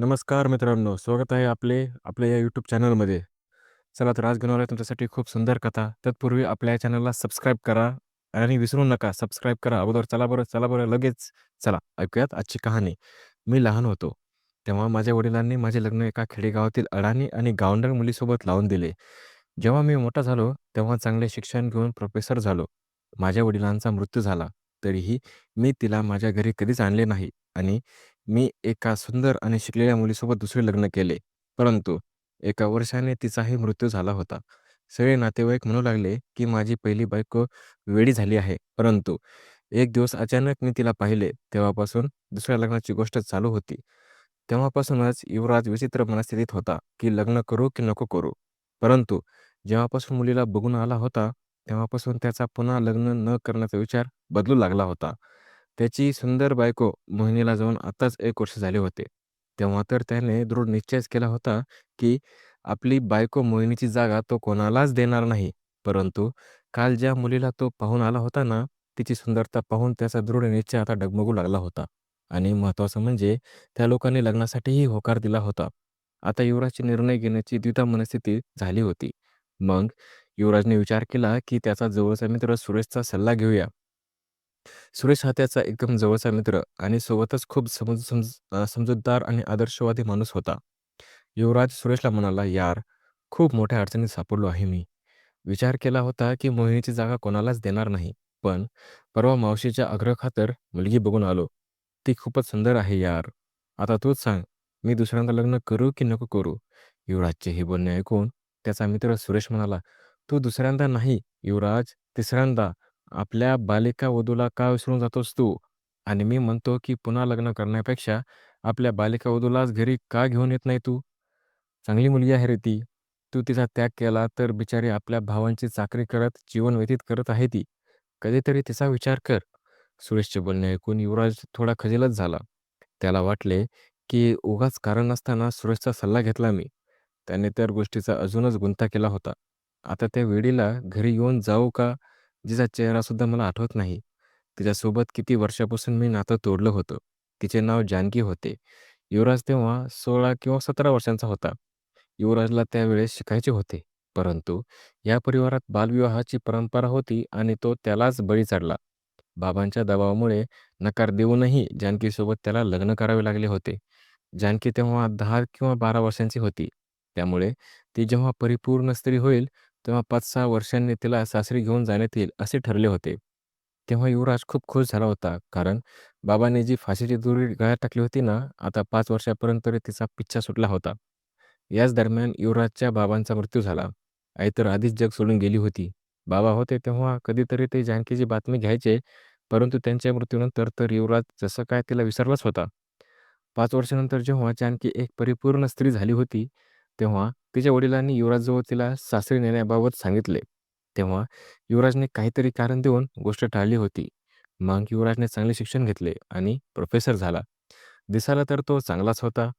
नमस्कार मित्रांनो, स्वागत आहे आपल्या या यूट्यूब चॅनलमध्ये. चला तर आज घेऊन आलोय तुमच्यासाठी खूप सुंदर कथा. तत्पूर्वी आपल्या या चॅनलला सबस्क्राईब करा आणि विसरू नका सबस्क्राईब करा. अगोदर चला बरं लगेच. चला ऐकूयात आजची कहाणी. मी लहान होतो, तेव्हा माझ्या वडिलांनी माझे लग्न एका खेडेगावातील अडाणी आणि गावंढळ मुलीसोबत लावून दिले. जेव्हा मी मोठा झालो, तेव्हा चांगले शिक्षण घेऊन प्रोफेसर झालो. माझ्या वडिलांचा मृत्यू झाला, तरीही मी तिला माझ्या घरी कधीच आणले नाही आणि मी एका सुंदर आणि शिकलेल्या मुलीसोबत दुसरे लग्न केले. परंतु एका वर्षाने तिचाही मृत्यू झाला होता. सगळे नातेवाईक म्हणू लागले, की माझी पहिली बायको वेडी झाली आहे. परंतु एक दिवस अचानक मी तिला पाहिले. तेव्हापासून दुसऱ्या लग्नाची गोष्ट चालू होती. तेव्हापासूनच युवराज विचित्र मनस्थितीत होता, की लग्न करू की नको करू. परंतु जेव्हापासून मुलीला बघून आला होता, तेव्हापासून त्याचा पुन्हा लग्न न करण्याचा विचार बदलू लागला होता. त्याची सुंदर बायको मोहिनीला जाऊन आताच 1 वर्ष झाले होते. तेव्हा तर त्याने दृढ निश्चयच केला होता, की आपली बायको मोहिनीची जागा तो कोणालाच देणार नाही. परंतु काल ज्या मुलीला तो पाहून आला होता ना, तिची सुंदरता पाहून त्याचा दृढ निश्चय आता डगमगू लागला होता. आणि महत्त्वाचं म्हणजे त्या लोकांनी लग्नासाठीही होकार दिला होता. आता युवराजची निर्णय घेण्याची द्विधा मनस्थिती झाली होती. मग युवराजने विचार केला, की त्याचा जवळचा मित्र सुरेशचा सल्ला घेऊया. सुरेश हा त्याचा एकदम जवळचा मित्र आणि सोबतच खूप समजूतदार आणि आदर्शवादी माणूस होता. युवराज सुरेशला म्हणाला, "यार, खूप मोठ्या अडचणीत सापडलो आहे मी. विचार केला होता, की मोहिनीची जागा कोणालाच देणार नाही. पण परवा मावशीच्या आग्रहाखातर मुलगी बघून आलो. ती खूपच सुंदर आहे यार. आता तूच सांग, मी दुसऱ्यांदा लग्न करू की नको करू?" युवराजचे हे बोलणे ऐकून त्याचा मित्र सुरेश म्हणाला, "तू दुसऱ्यांदा नाही, युवराज, तिसऱ्यांदा. आपल्या बालिका वधूला का विसरून जातोस तू? आणि मी म्हणतो, की पुन्हा लग्न करण्यापेक्षा आपल्या बालिका वधूलाच घरी का घेऊन येत नाही तू? चांगली मुलगी आहे रे ती. तू तिचा त्याग केला तर बिचारी आपल्या भावांची चाकरी करत जीवन व्यतीत करत आहे ती. कधीतरी तिचा विचार कर." सुरेशचे बोलणे ऐकून युवराज थोडा खजिलच झाला. त्याला वाटले, की उगाच कारण नसताना सुरेशचा सल्ला घेतला मी. त्याने त्या गोष्टीचा अजूनच गुंता केला होता. आता त्या वेडीला घरी येऊन जाऊ का? जिचा चेहरासुद्धा मला आठवत नाही. तिच्यासोबत किती वर्षापासून मी नातं तोडलं होतं. तिचे नाव जानकी होते. युवराज तेव्हा 16 किंवा 17 वर्षांचा होता. युवराजला त्यावेळेस शिकायचे होते. परंतु या परिवारात बालविवाहाची परंपरा होती आणि तो त्यालाच बळी चढला. बाबांच्या दबावामुळे नकार देऊनही जानकीसोबत त्याला लग्न करावे लागले होते. जानकी तेव्हा 10 किंवा 12 वर्षांची होती. त्यामुळे ती जेव्हा परिपूर्ण स्त्री होईल, तेव्हा 5-6 वर्षांनी तिला सासरी घेऊन जाण्यात येईल असे ठरले होते. तेव्हा युवराज खूप खुश झाला होता, कारण बाबांनी जी फाशीची दोरी गळ्यात टाकली होती ना, आता 5 वर्षापर्यंत तरी तिचा पिच्छा सुटला होता. याच दरम्यान युवराजच्या बाबांचा मृत्यू झाला. आई तर आधीच जग सोडून गेली होती. बाबा होते तेव्हा कधीतरी ते जानकीची बातमी घ्यायचे, परंतु त्यांच्या मृत्यूनंतर तर युवराज जसं काय तिला विसरलाच होता. 5 वर्षानंतर जेव्हा जानकी एक परिपूर्ण स्त्री झाली होती, तेव्हा तिच्या वडिलांनी युवराजजवळ तिला सासरी नेण्याबाबत सांगितले. तेव्हा युवराजने काहीतरी कारण देऊन गोष्ट टाळली होती. मग युवराजने चांगले शिक्षण घेतले आणि प्रोफेसर झाला. दिसायला तर तो चांगलाच होता.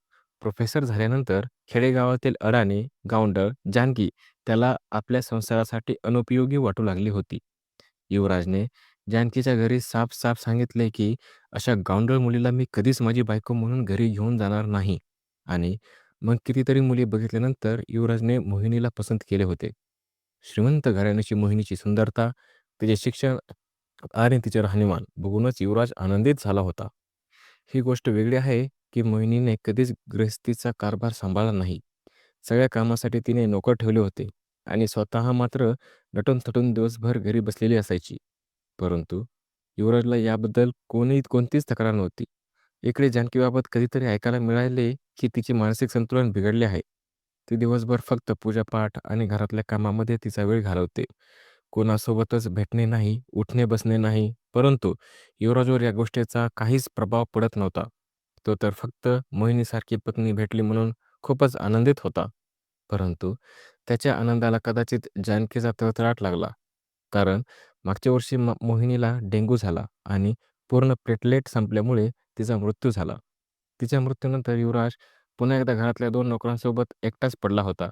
प्रोफेसर झाल्यानंतर खेडेगावातील अडाणी, गावंढळ जानकी त्याला आपल्या संसारासाठी अनुपयोगी वाटू लागली होती. युवराजने जानकीच्या घरी साफ-साफ सांगितले, की अशा गावंढळ मुलीला मी कधीच माझी बायको म्हणून घरी घेऊन जाणार नाही. आणि मग कितीतरी मुली बघितल्यानंतर युवराजने मोहिनीला पसंत केले होते. श्रीमंत घराण्याची मोहिनीची सुंदरता, तिचे शिक्षण आणि तिचे राहणीमान बघूनच युवराज आनंदित झाला होता. ही गोष्ट वेगळी आहे, की मोहिनीने कधीच गृहस्थीचा कारभार सांभाळला नाही. सगळ्या कामासाठी तिने नोकर ठेवले होते आणि स्वतः मात्र नटून-थटून दिवसभर घरी बसलेली असायची. परंतु युवराजला याबद्दल कोणतीच तक्रार नव्हती. इकडे जानकीबाबत कधीतरी ऐकायला मिळाले, की तिचे मानसिक संतुलन बिघडले आहे. ती दिवसभर फक्त पूजापाठ आणि घरातल्या कामामध्ये तिचा वेळ घालवते. कोणासोबतच भेटणे नाही, उठणे-बसणे नाही. परंतु युवराजवर या गोष्टीचा काहीच प्रभाव पडत नव्हता. तो तर फक्त मोहिनीसारखी पत्नी भेटली म्हणून खूपच आनंदित होता. परंतु त्याच्या आनंदाला कदाचित जानकीचा तळतळाट लागला. कारण मागच्या वर्षी मोहिनीला डेंग्यू झाला आणि पूर्ण प्लेटलेट संपल्यामुळे तिचा मृत्यू झाला. तिच्या मृत्यूनंतर युवराज पुन्हा एकदा घरातल्या 2 नोकरांसोबत एकटाच पडला होता.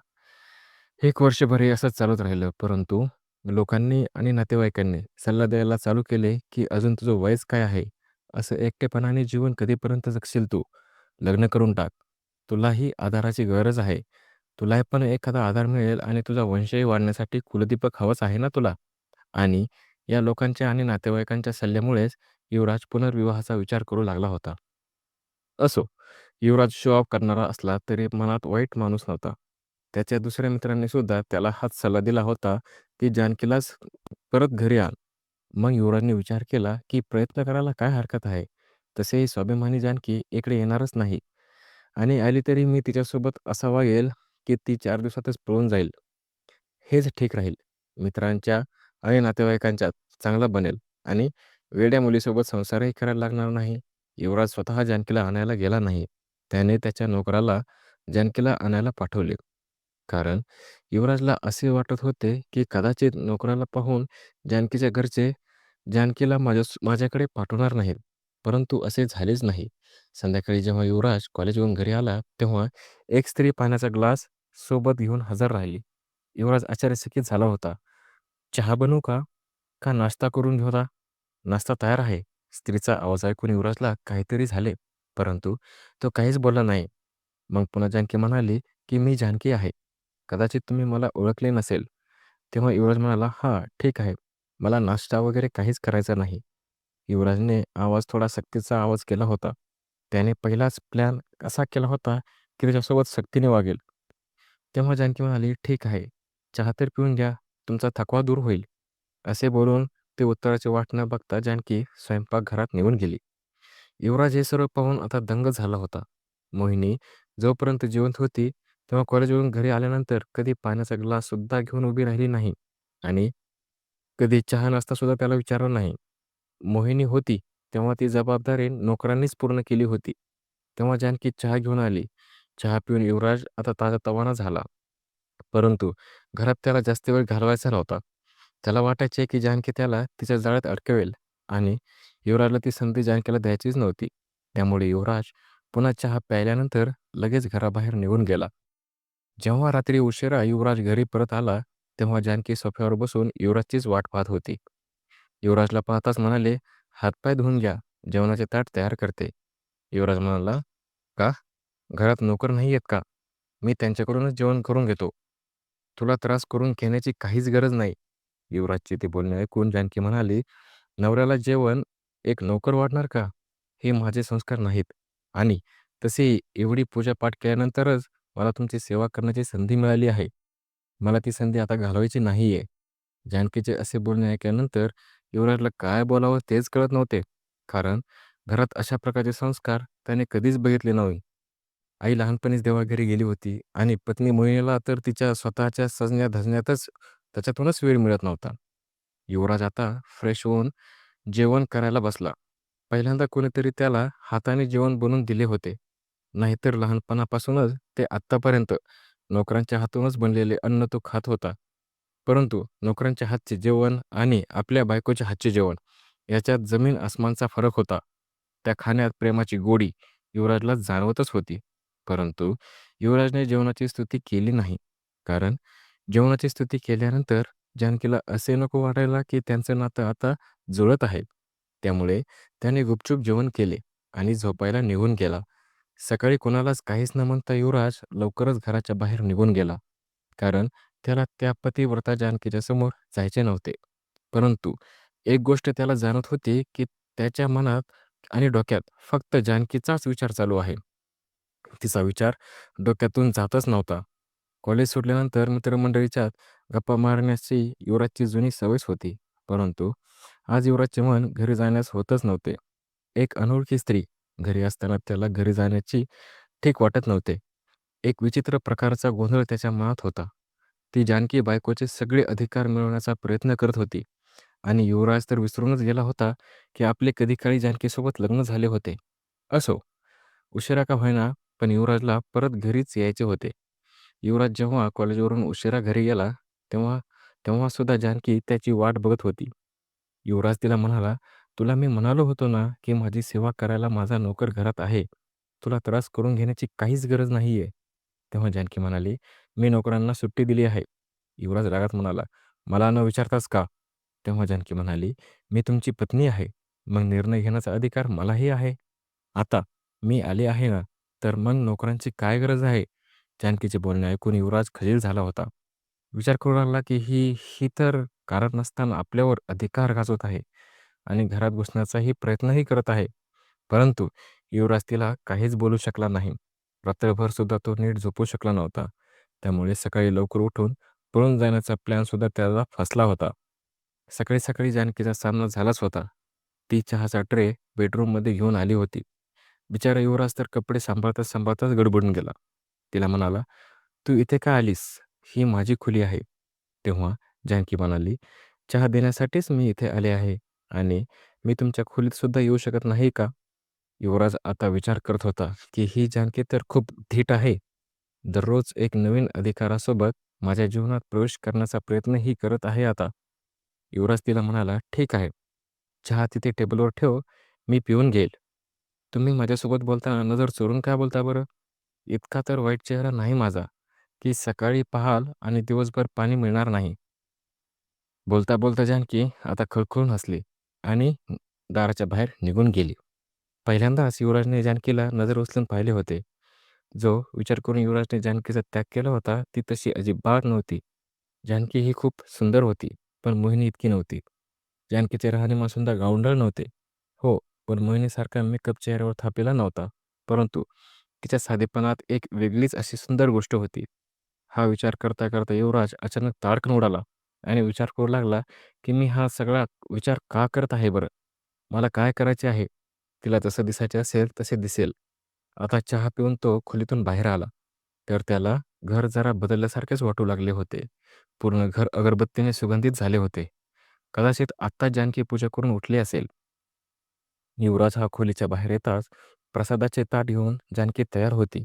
1 वर्षभर हे असंच चालूच राहिलं. परंतु लोकांनी आणि नातेवाईकांनी सल्ला द्यायला चालू केले, की "अजून तुझं वयच काय आहे? असं एकटेपणाने जीवन कधीपर्यंत जगशील तू? लग्न करून टाक." तुलाही आधाराची गरज आहे. तुलाही पण एखादा आधार मिळेल आणि तुझा वंशही वाढण्यासाठी कुलदीपक हवंच आहे ना तुला. आणि या लोकांच्या आणि नातेवाईकांच्या सल्ल्यामुळेच युवराज पुनर्विवाहाचा विचार करू लागला होता. असो, युवराज शो ऑफ करणारा असला तरी मनात वाईट माणूस नव्हता. त्याच्या दुसऱ्या मित्रांनी सुद्धा त्याला हाच सल्ला दिला होता, की जानकीलाच परत घरी आण. मग युवराजने विचार केला, की प्रयत्न करायला काय हरकत आहे? तसेही स्वाभिमानी जानकी इकडे येणारच नाही आणि आली तरी मी तिच्यासोबत असा वागेल, की ती 4 दिवसातच पळून जाईल. हेच ठीक राहील. मित्रांच्या आणि नातेवाईकांच्यात चांगला बनेल आणि वेड्या मुलीसोबत संसारही करायला लागणार नाही. युवराज स्वतः जानकीला आणायला गेला नाही. त्याने त्याच्या नोकराला जानकीला आणायला पाठवले. कारण युवराजला असे वाटत होते, की कदाचित नोकराला पाहून जानकीच्या घरचे जानकीला माझ्याकडे पाठवणार नाहीत. परंतु असे झालेच नाही. संध्याकाळी जेव्हा युवराज कॉलेजवरून घरी आला, तेव्हा एक स्त्री पाण्याचा ग्लास सोबत घेऊन हजर राहिली. युवराज आश्चर्यचकित झाला होता. "चहा बनवू का? का नाश्ता करून घेऊ का?" "नाश्ता तयार आहे." स्त्रीचा आवाज ऐकून युवराजला काहीतरी झाले, परंतु तो काहीच बोलला नाही. मग पुन्हा जानकी म्हणाली, की "मी जानकी आहे. कदाचित तुम्ही मला ओळखले नसेल." तेव्हा युवराज म्हणाला, "हां, ठीक आहे. मला नाश्ता वगैरे काहीच करायचा नाही." युवराजने आवाज थोडा सक्तीचा आवाज केला होता. त्याने पहिलाच प्लॅन असा केला होता, की त्याच्यासोबत सक्तीने वागेल. तेव्हा जानकी म्हणाली, "ठीक आहे. चहा तर पिऊन घ्या. तुमचा थकवा दूर होईल." असे बोलून ते उत्तराची वाट न बघता जानकी स्वयंपाकघरात निघून गेली. युवराज हे सर्व पाहून आता दंग झाला होता. मोहिनी जोपर्यंत जिवंत होती, तेव्हा कॉलेजवरून घरी आल्यानंतर कधी पाण्याचा ग्लाससुद्धा घेऊन उभी राहिली नाही आणि कधी चहा नाश्ता सुद्धा त्याला विचारला नाही. मोहिनी होती, तेव्हा ती जबाबदारी नोकरांनीच पूर्ण केली होती. तेव्हा जानकी चहा घेऊन आली. चहा पिऊन युवराज आता ताजातवाना झाला. परंतु घरात त्याला जास्त वेळ घालवायचा नव्हता. त्याला वाटायचे की जानकी त्याला तिच्या जाळ्यात अडकवेल आणि युवराजला ती संधी जानकीला द्यायचीच नव्हती. त्यामुळे युवराज पुन्हा चहा प्यायल्यानंतर लगेच घराबाहेर निघून गेला. जेव्हा रात्री उशिरा युवराज घरी परत आला, तेव्हा जानकी सोफ्यावर बसून युवराजचीच वाट पाहत होती. युवराजला पाहताच म्हणाले, "हातपाय धुवून घ्या, जेवणाचे ताट तयार करते." युवराज म्हणाला, "का? घरात नोकर नाही आहेत का? मी त्यांच्याकडूनच जेवण करून घेतो. तुला त्रास करून घेण्याची काहीच गरज नाही." युवराजचे ते बोलणे ऐकून जानकी म्हणाली, "नवऱ्याला जेवण एक नोकर वाढणार का? हे माझे संस्कार नाहीत आणि तसेही एवढी पूजापाठ केल्यानंतरच मला तुमची सेवा करण्याची संधी मिळाली आहे. मला ती संधी आता घालवायची नाहीये." जानकीचे असे बोलणे ऐकल्यानंतर युवराजला काय बोलावं तेच कळत नव्हते. कारण घरात अशा प्रकारचे संस्कार त्याने कधीच बघितले नव्हते. आई लहानपणीच देवाघरी गेली होती आणि पत्नी मोहिनीला तर तिच्या स्वतःच्या सजण्या-धजण्यातच त्याच्यातूनच वेळ मिळत नव्हता. युवराज आता फ्रेश होऊन जेवण करायला बसला. पहिल्यांदा कोणीतरी त्याला हाताने जेवण बनवून दिले होते. नाहीतर लहानपणापासूनच ते आत्तापर्यंत नोकरांच्या हातूनच बनलेले अन्न तो खात होता. परंतु नोकरांच्या हातचे जेवण आणि आपल्या बायकोच्या हातचे जेवण याच्यात जमीन अस्मानचा फरक होता. त्या खाण्यात प्रेमाची गोडी युवराजला जाणवतच होती. परंतु युवराजने जेवणाची स्तुती केली नाही. कारण जेवणाची स्तुती केल्यानंतर जानकीला असे नको वाटायला, की त्यांचं नातं आता जुळत आहे. त्यामुळे त्याने गुपचूप जेवण केले आणि झोपायला निघून गेला. सकाळी कोणालाच काहीच न म्हणता युवराज लवकरच घराच्या बाहेर निघून गेला. कारण त्याला त्या पतिव्रता जानकीच्या समोर जायचे नव्हते. परंतु एक गोष्ट त्याला जाणवत होती, की त्याच्या मनात आणि डोक्यात फक्त जानकीचाच विचार चालू आहे. तिचा विचार डोक्यातून जातच नव्हता. कॉलेज सुटल्यानंतर मित्रमंडळीच्यात गप्पा मारण्याची युवराजची जुनी सवयच होती. परंतु आज युवराजचे मन घरी जाण्यास होतच नव्हते. एक अनोळखी स्त्री घरी असताना त्याला घरी जाण्याची ठीक वाटत नव्हते. एक विचित्र प्रकारचा गोंधळ त्याच्या मनात होता. ती जानकी बायकोचे सगळे अधिकार मिळवण्याचा प्रयत्न करत होती आणि युवराज तर विसरूनच गेला होता, की आपले कधी काळी जानकीसोबत लग्न झाले होते. असो, उशिरा का होईना, पण युवराजला परत घरीच यायचे होते. युवराज जेव्हा कॉलेजवरून उशिरा घरी गेला, तेव्हा तेव्हा सुद्धा जानकी त्याची वाट बघत होती. युवराज तिला म्हणाला, "तुला मी म्हणालो होतो ना, की माझी सेवा करायला माझा नोकर घरात आहे. तुला त्रास करून घेण्याची काहीच गरज नाहीये." तेव्हा जानकी म्हणाली, "मी नोकरांना सुट्टी दिली आहे." युवराज रागात म्हणाला, "मला न विचारताच का?" तेव्हा जानकी म्हणाली, "मी तुमची पत्नी आहे. मग निर्णय घेण्याचा अधिकार मलाही आहे. आता मी आले आहे ना, तर मग नोकरांची काय गरज आहे? जानकीचे बोलणे ऐकून युवराज खजील झाला होता. विचार करू लागला, की ही तर कारण नसताना आपल्यावर अधिकार गाजवत आहे आणि घरात घुसण्याचाही प्रयत्नही करत आहे. परंतु युवराज तिला काहीच बोलू शकला नाही. रात्रभर सुद्धा तो नीट झोपू शकला नव्हता. त्यामुळे सकाळी लवकर उठून पळून जाण्याचा प्लॅनसुद्धा त्याला फसला होता. सकाळी सकाळी जानकीचा सामना झालाच होता. ती चहाचा ट्रे बेडरूममध्ये घेऊन आली होती. बिचारा युवराज तर कपडे सांभाळताच सांभाळताच गडबडून गेला. तिला म्हणाला, "तू इथे का आलीस? ही माझी खोली आहे." तेव्हा जानकी म्हणाली, "चहा देण्यासाठीच मी इथे आले आहे आणि मी तुमच्या खोलीत सुद्धा येऊ शकत नाही का?" युवराज आता विचार करत होता, की ही जानकी तर खूप धीट आहे. दररोज एक नवीन अधिकारासोबत माझ्या जीवनात प्रवेश करण्याचा प्रयत्नही करत आहे आता. युवराज तिला म्हणाला, "ठीक आहे. चहा तिथे टेबलवर ठेव, मी पिऊन घेईल. तुम्ही माझ्यासोबत बोलताना नजर चोरून काय बोलता बरं? इतका तर वाईट चेहरा नाही माझा, की सकाळी पाहाल आणि दिवसभर पाणी मिळणार नाही." बोलता बोलता जानकी आता खळखळून हसली आणि दाराच्या बाहेर निघून गेली. पहिल्यांदाच युवराजने जानकीला नजर उचलून पाहिले होते. जो विचार करून युवराजने जानकीचा त्याग केला होता, ती तशी अजिबात नव्हती. जानकी ही खूप सुंदर होती, पण मोहिनी इतकी नव्हती. जानकीचे राहणीमानसुद्धा गावंढळ नव्हते. हो, पण मोहिनीसारखा मेकअप चेहऱ्यावर थापलेला नव्हता. परंतु तिच्या साधेपणात एक वेगळीच अशी सुंदर गोष्ट होती. हा विचार करता करता युवराज अचानक ताडकन उडाला आणि विचार करू लागला, की मी हा सगळा विचार का करत आहे बरं? मला काय करायचे आहे? तिला जसं दिसायचे असेल तसे दिसेल. आता चहा पिऊन तो खोलीतून बाहेर आला. तर त्याला घर जरा बदलल्यासारखेच वाटू लागले होते. पूर्ण घर अगरबत्तीने सुगंधित झाले होते. कदाचित आत्ताच जानकी पूजा करून उठली असेल. युवराज हा खोलीच्या बाहेर येताच प्रसादाचे ताट घेऊन जानकी तयार होती.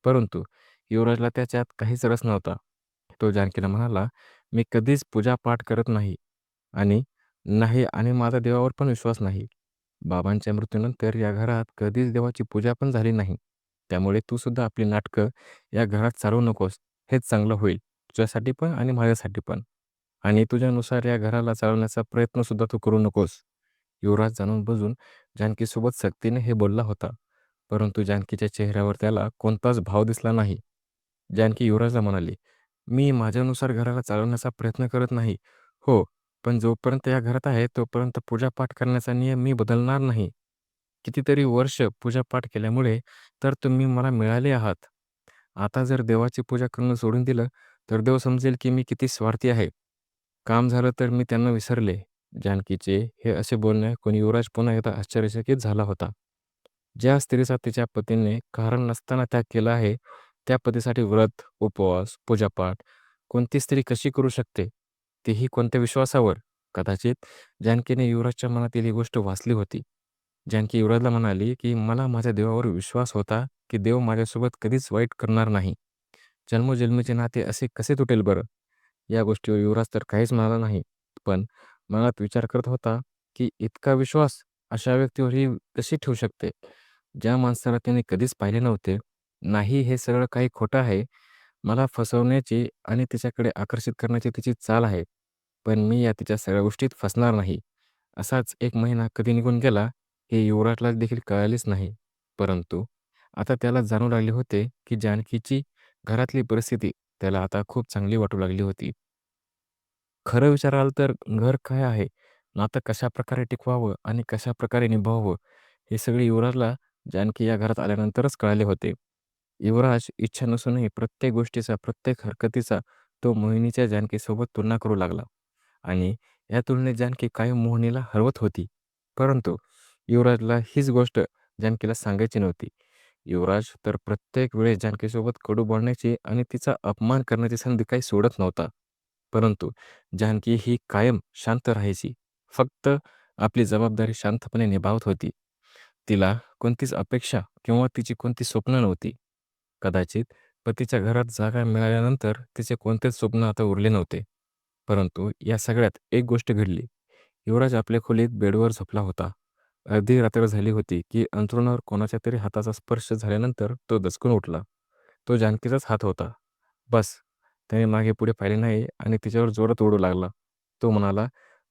परंतु युवराजला त्याच्यात काहीच रस नव्हता. तो जानकीला म्हणाला, "मी कधीच पूजा-पाठ करत नाही आणि माझा देवावर पण विश्वास नाही. बाबांच्या मृत्यूनंतर या घरात कधीच देवाची पूजा पण झाली नाही. त्यामुळे तू सुद्धा आपली नाटकं या घरात चालवू नकोस. हेच चांगलं होईल. तुझ्यासाठी पण आणि माझ्यासाठी पण. आणि तुझ्यानुसार या घराला चालवण्याचा प्रयत्न सुद्धा तू करू नकोस." युवराज जाणून बुजून जानकीसोबत सक्तीने हे बोलला होता. परंतु जानकीच्या चेहऱ्यावर त्याला कोणताच भाव दिसला नाही. जानकी युवराजला म्हणाली, "मी माझ्यानुसार घराला चालवण्याचा प्रयत्न करत नाही. हो, पण जोपर्यंत या घरात आहे तोपर्यंत पूजापाठ करण्याचा नियम मी बदलणार नाही. कितीतरी वर्ष पूजापाठ केल्यामुळे तर तुम्ही मला मिळाले आहात. आता जर देवाची पूजा करणं सोडून दिलं, तर देव समजेल की मी किती स्वार्थी आहे. काम झालं तर मी त्यांना विसरले." जानकीचे हे असे बोलणे ऐकून युवराज पुन्हा एकदा आश्चर्यचकित झाला होता. ज्या स्त्रीचा तिच्या पतीने कारण नसताना त्याग केला आहे, त्या पतीसाठी व्रत, उपवास, पूजापाठ कोणती स्त्री कशी करू शकते? तेही कोणत्या विश्वासावर? कदाचित जानकीने युवराजच्या मनातील ही गोष्ट वाचली होती. जानकी युवराजला म्हणाली, की "मला माझ्या देवावर विश्वास होता, की देव माझ्यासोबत कधीच वाईट करणार नाही. जन्मोजन्मीचे नाते असे कसे तुटेल बरं?" या गोष्टीवर युवराज तर काहीच म्हणाला नाही. पण मनात विचार करत होता, की इतका विश्वास अशा व्यक्तीवर ही कशी ठेवू शकते, ज्या माणसाला त्याने कधीच पाहिले नव्हते. नाही, हे सगळं काही खोटं आहे. मला फसवण्याची आणि तिच्याकडे आकर्षित करण्याची तिची चाल आहे. पण मी या तिच्या सगळ्या गोष्टीत फसणार नाही. असाच 1 महिना कधी निघून गेला, हे युवराजला देखील कळालेच नाही. परंतु आता त्याला जाणवू लागले होते, की जानकीची घरातली परिस्थिती त्याला आता खूप चांगली वाटू लागली होती. खरं विचाराल तर घर काय आहे? नातं कशाप्रकारे टिकवावं आणि कशाप्रकारे निभावावं, हे सगळे युवराजला जानकी या घरात आल्यानंतरच कळाले होते. युवराज इच्छा नसूनही प्रत्येक गोष्टीचा, प्रत्येक हरकतीचा तो मोहिनीच्या जानकीसोबत तुलना करू लागला आणि या तुलनेत जानकी कायम मोहिनीला हरवत होती. परंतु युवराजला हीच गोष्ट जानकीला सांगायची नव्हती. युवराज तर प्रत्येक वेळेस जानकीसोबत कडू बोलण्याची आणि तिचा अपमान करण्याची संधी काही सोडत नव्हता. परंतु जानकी ही कायम शांत राहायची. फक्त आपली जबाबदारी शांतपणे निभावत होती. तिला कोणतीच अपेक्षा किंवा तिची कोणती स्वप्न नव्हती. कदाचित पतीच्या घरात जागा मिळाल्यानंतर तिचे कोणतेच स्वप्न आता उरले नव्हते. परंतु या सगळ्यात एक गोष्ट घडली. युवराज आपल्या खोलीत बेडवर झोपला होता. अर्धी रात्र झाली होती, की अंथरुणावर कोणाच्या तरी हाताचा स्पर्श झाल्यानंतर तो दचकून उठला. तो जानकीचाच हात होता. बस, त्याने मागे-पुढे पाहिले नाही आणि तिच्यावर जोरात ओरडू लागला. तो म्हणाला,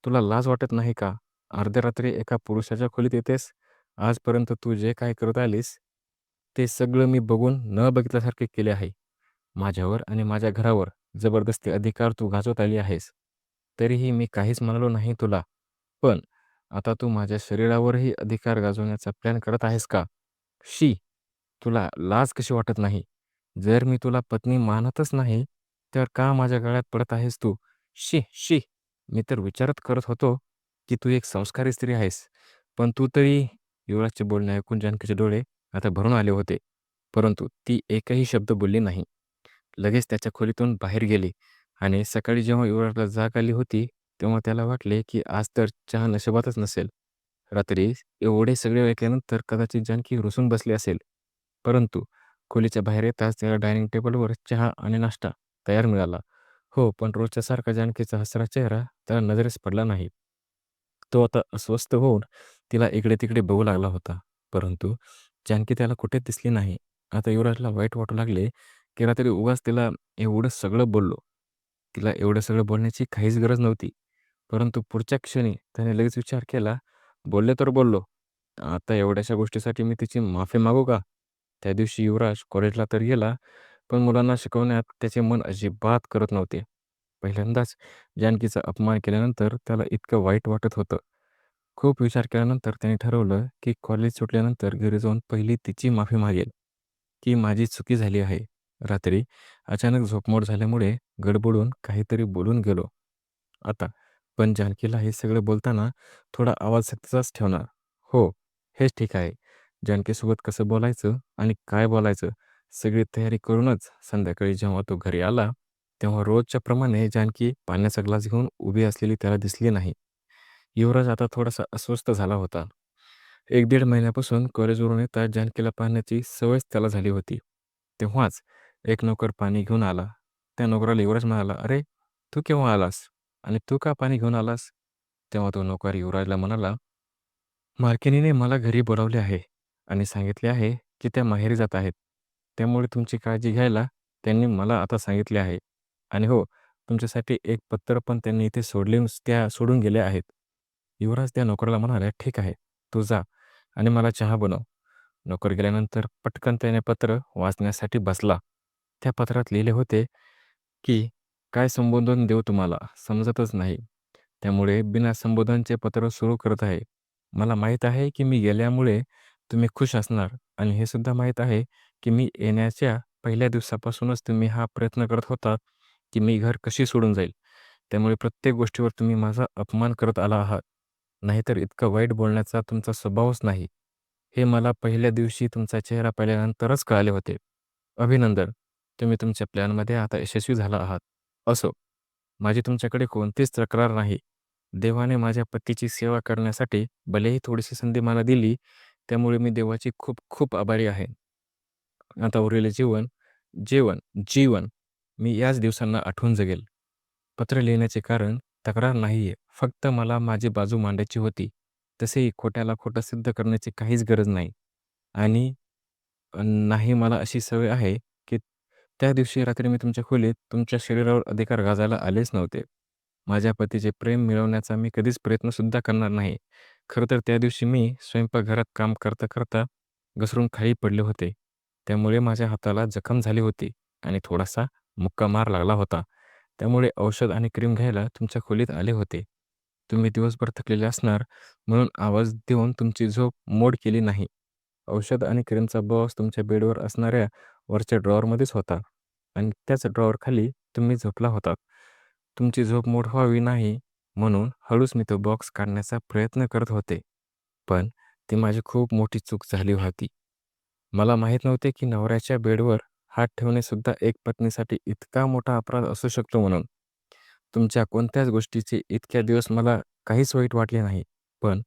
"तुला लाज वाटत नाही का? अर्ध्या रात्री एका पुरुषाच्या खोलीत येतेस? आजपर्यंत तू जे काही करत आलीस ते सगळं मी बघून न बघितल्यासारखे केले आहे. माझ्यावर आणि माझ्या घरावर जबरदस्ती अधिकार तू गाजवत आली आहेस. तरीही मी काहीच म्हणालो नाही तुला. पण आता तू माझ्या शरीरावरही अधिकार गाजवण्याचा प्लॅन करत आहेस का? शी! तुला लाज कशी वाटत नाही? जर मी तुला पत्नी मानतच नाही, तर का माझ्या गळ्यात पडत आहेस तू? शी! शी! मी तर विचारच करत होतो, की तू एक संस्कारी स्त्री आहेस. पण तू तरी युवराजचे बोलणे ऐकून जानकीचे डोळे आता भरून आले होते. परंतु ती एकही शब्द बोलली नाही. लगेच त्याच्या खोलीतून बाहेर गेली आणि सकाळी जेव्हा युवराजला जाग आली होती, तेव्हा त्याला वाटले, की आज तर चहा नशिबातच नसेल. रात्री एवढे सगळे ऐकल्यानंतर कदाचित जानकी रुसून बसली असेल. परंतु खोलीच्या बाहेर येताच त्याला डायनिंग टेबलवर चहा आणि नाश्ता तयार मिळाला. हो, पण रोजच्या सारखा जानकीचा हसरा चेहरा त्याला नजरेस पडला नाही. तो आता अस्वस्थ होऊन तिला इकडे-तिकडे बघू लागला होता. परंतु जानकी त्याला कुठेच दिसली नाही. आता युवराजला वाईट वाटू लागले, की रात्री उगाच तिला एवढं सगळं बोललो. तिला एवढं सगळं बोलण्याची काहीच गरज नव्हती. परंतु पुढच्या क्षणी त्याने लगेच विचार केला, बोलले तर बोललो. आता एवढ्याशा गोष्टीसाठी मी तिची माफी मागू का? त्या दिवशी युवराज कॉलेजला तर गेला, पण मुलांना शिकवण्यात त्याचे मन अजिबात करत नव्हते. पहिल्यांदाच जानकीचा अपमान केल्यानंतर त्याला इतकं वाईट वाटत होतं. खूप विचार केल्यानंतर त्याने ठरवलं, की कॉलेज सुटल्यानंतर घरी जाऊन पहिली तिची माफी मागेल, की माझी चुकी झाली आहे. रात्री अचानक झोपमोड झाल्यामुळे गडबडून काहीतरी बोलून गेलो. आता पण जानकीला हे सगळं बोलताना थोडा आवाज तिचाच ठेवणार. हो, हेच ठीक आहे. जानकीसोबत कसं बोलायचं आणि काय बोलायचं सगळी तयारी करूनच संध्याकाळी जेव्हा तो घरी आला, तेव्हा रोजच्या प्रमाणे जानकी पाण्याचा ग्लास घेऊन उभी असलेली त्याला दिसली नाही. युवराज आता थोडासा अस्वस्थ झाला होता. 1-1.5 महिन्यापासून कॉलेजवरून येताच जानकीला पाहण्याची सवयच त्याला झाली होती. तेव्हाच एक नोकर पाणी घेऊन आला. त्या नोकराला युवराज म्हणाला, "अरे, तू केव्हा आलास? आणि तू का पाणी घेऊन आलास?" तेव्हा तो नोकर युवराजला म्हणाला, "मालकिनीने मला घरी बोलावले आहे आणि सांगितले आहे, की त्या माहेरी जात आहेत. त्यामुळे तुमची काळजी घ्यायला त्यांनी मला आता सांगितले आहे. आणि हो, तुमच्यासाठी एक पत्र पण त्यांनी इथे सोडून गेले आहेत." युवराज त्या नोकराला म्हणाला, "ठीक आहे, तू जा आणि मला चहा बनव." नोकर गेल्यानंतर पटकन त्याने पत्र वाचण्यासाठी बसला. त्या पत्रात लिहिले होते, की काय संबोधन देऊ तुम्हाला समजतच नाही. त्यामुळे बिना संबोधनचे पत्र सुरू करत आहे. मला माहीत आहे, की मी गेल्यामुळे तुम्ही खुश असणार आणि हे सुद्धा माहीत आहे, की मी येण्याच्या पहिल्या दिवसापासूनच तुम्ही हा प्रयत्न करत होता, की मी घर कशी सोडून जाईल. त्यामुळे प्रत्येक गोष्टीवर तुम्ही माझा अपमान करत आला आहात. नाहीतर इतकं वाईट बोलण्याचा तुमचा स्वभावच नाही. हे मला पहिल्या दिवशी तुमचा चेहरा पाहिल्यानंतरच कळाले होते. अभिनंदन! तुम्ही तुमच्या प्लॅनमध्ये आता यशस्वी झाला आहात. असो, माझी तुमच्याकडे कोणतीच तक्रार नाही. देवाने माझ्या पतीची सेवा करण्यासाठी भलेही थोडीशी संधी मला दिली, त्यामुळे मी देवाची खूप खूप आभारी आहे. आता उरलेले जेवण, जीवन मी याच दिवसांना आठवून जगेल. पत्र लिहिण्याचे कारण तक्रार नाहीये. फक्त मला माझी बाजू मांडायची होती. तसेही खोट्याला खोटं सिद्ध करण्याची काहीच गरज नाही. आणि नाही मला अशी सवय आहे, की त्या दिवशी रात्री मी तुमच्या खोलीत तुमच्या शरीरावर अधिकार गाजायला आलेच नव्हते. माझ्या पतीचे प्रेम मिळवण्याचा मी कधीच प्रयत्नसुद्धा करणार नाही. खरं तर त्या दिवशी मी स्वयंपाकघरात काम करता-करता घसरून खाली पडले होते. त्यामुळे माझ्या हाताला जखम झाली होती आणि थोडासा मुक्का मार लागला होता. त्यामुळे औषध आणि क्रीम घ्यायला तुमच्या खोलीत आले होते. तुम्ही दिवसभर थकलेले असणार म्हणून आवाज देऊन तुमची झोप मोड केली नाही. औषध आणि क्रीमचा बॉक्स तुमच्या बेडवर असणाऱ्या वरच्या ड्रॉवरमध्येच होता आणि त्याच ड्रॉवरखाली तुम्ही झोपला होतात. तुमची झोप मोड व्हावी नाही म्हणून हळूच मी तो बॉक्स काढण्याचा प्रयत्न करत होते. पण ती माझी खूप मोठी चूक झाली होती. मला माहीत नव्हते की नवऱ्याच्या बेडवर हात ठेवणे सुद्धा एक पत्नीसाठी इतका मोठा अपराध असू शकतो म्हणून. तुमच्या कोणत्याच गोष्टीचे इतक्या दिवस मला काहीच वाईट वाटले नाही. पण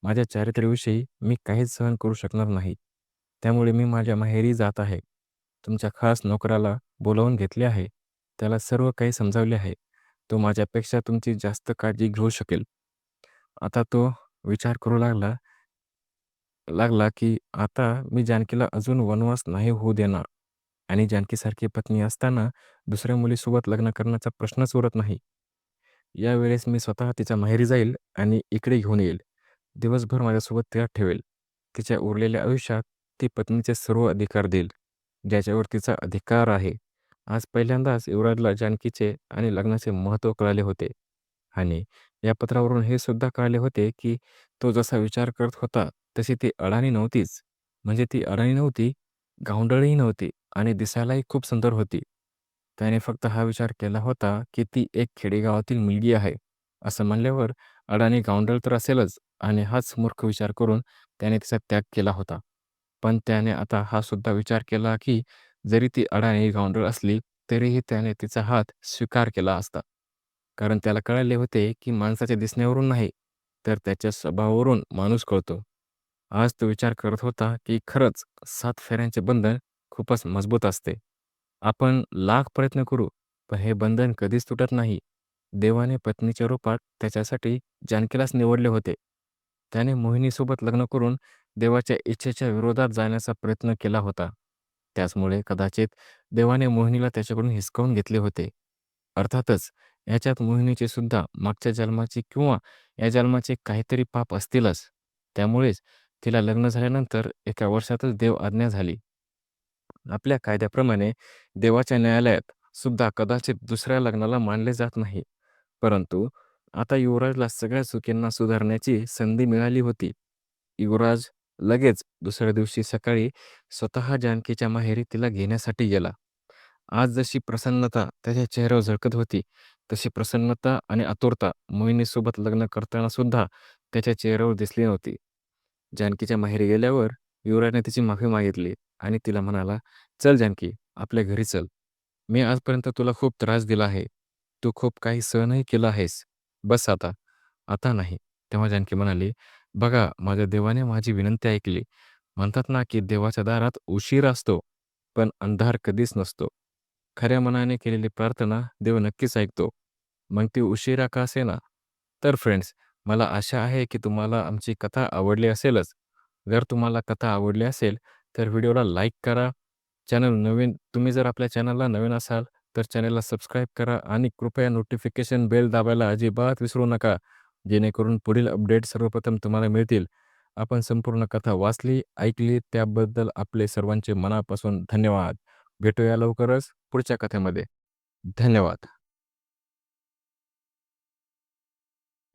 माझ्या चारित्र्याविषयी मी काहीच सहन करू शकणार नाही. त्यामुळे मी माझ्या माहेरी जात आहे. तुमच्या खास नोकराला बोलावून घेतले आहे. त्याला सर्व काही समजावले आहे. तो माझ्यापेक्षा तुमची जास्त काळजी घेऊ शकेल. आता तो विचार करू लागला लागला, की आता मी जानकीला अजून वनवास नाही होऊ देणार आणि जानकीसारखी पत्नी असताना दुसऱ्या मुलीसोबत लग्न करण्याचा प्रश्नच उरत नाही. यावेळेस मी स्वतः तिच्या माहेरी जाईल आणि इकडे घेऊन येईल. दिवसभर माझ्यासोबत तिला ठेवेल. तिच्या उरलेल्या आयुष्यात ती पत्नीचे सर्व अधिकार देईल, ज्याच्यावर तिचा अधिकार आहे. आज पहिल्यांदाच युवराजला जानकीचे आणि लग्नाचे महत्त्व कळाले होते. आणि या पत्रावरून हे सुद्धा कळाले होते, की तो जसा विचार करत होता, तशी ती अडाणी नव्हतीच. म्हणजे ती अडाणी नव्हती, गावंढळही नव्हती आणि दिसायलाही खूप सुंदर होती. त्याने फक्त हा विचार केला होता, की ती एक खेडेगावातील मुलगी आहे. असं म्हणल्यावर अडाणी गावंढळ तर असेलच आणि हाच मूर्ख विचार करून त्याने तिचा त्याग केला होता. पण त्याने आता हा सुद्धा विचार केला, की जरी ती अडाणी गावंढळ असली, तरीही त्याने तिचा हात स्वीकार केला असता. कारण त्याला कळाले होते, की माणसाच्या दिसण्यावरून नाही, तर त्याच्या स्वभावावरून माणूस कळतो. आज तो विचार करत होता, की खरंच 7 फेऱ्यांचे बंधन खूपच मजबूत असते. आपण लाख प्रयत्न करू, पण हे बंधन कधीच तुटत नाही. देवाने पत्नीच्या रूपात त्याच्यासाठी जानकीलाच निवडले होते. त्याने मोहिनीसोबत लग्न करून देवाच्या इच्छेच्या विरोधात जाण्याचा प्रयत्न केला होता. त्याचमुळे कदाचित देवाने मोहिनीला त्याच्याकडून हिसकावून घेतले होते. अर्थातच याच्यात मोहिनीचे सुद्धा मागच्या जन्माचे किंवा या जन्माचे काहीतरी पाप असतीलच. त्यामुळेच तिला लग्न झाल्यानंतर एका वर्षातच देव आज्ञा झाली. आपल्या कायद्याप्रमाणे देवाच्या न्यायालयात सुद्धा कदाचित दुसऱ्या लग्नाला मानले जात नाही. परंतु आता युवराजला सगळ्या चुकींना सुधारण्याची संधी मिळाली होती. युवराज लगेच दुसऱ्या दिवशी सकाळी स्वतः जानकीच्या माहेरी तिला घेण्यासाठी गेला. आज जशी प्रसन्नता त्याच्या चेहऱ्यावर झळकत होती, तशी प्रसन्नता आणि आतुरता मोहिनीसोबत लग्न करताना सुद्धा त्याच्या चेहऱ्यावर दिसली नव्हती. जानकीच्या माहेरी गेल्यावर युवराजने तिची माफी मागितली आणि तिला म्हणाला, "चल जानकी, आपल्या घरी चल. मी आजपर्यंत तुला खूप त्रास दिला आहे. तू खूप काही सहनही केलं आहेस. बस आता. आता नाही." तेव्हा जानकी म्हणाली, "बघा, माझ्या देवाने माझी विनंती ऐकली. म्हणतात ना, की देवाच्या दारात उशीर असतो, पण अंधार कधीच नसतो. खऱ्या मनाने केलेली प्रार्थना देव नक्कीच ऐकतो. मग ती उशिरा का असेना." तर फ्रेंड्स, मला आशा आहे, की तुम्हाला आमची कथा आवडली असेलच. जर तुम्हाला कथा आवडली असेल, तर व्हिडिओला लाईक करा. तुम्ही जर आपल्या चॅनलला नवीन असाल, तर चॅनलला सबस्क्राईब करा आणि कृपया नोटिफिकेशन बेल दाबायला अजिबात विसरू नका, जेणेकरून पुढील अपडेट सर्वप्रथम तुम्हाला मिळतील. आपण संपूर्ण कथा वाचली, ऐकली त्याबद्दल आपले सर्वांचे मनापासून धन्यवाद. भेटूया लवकरच पुढच्या कथेमध्ये. धन्यवाद.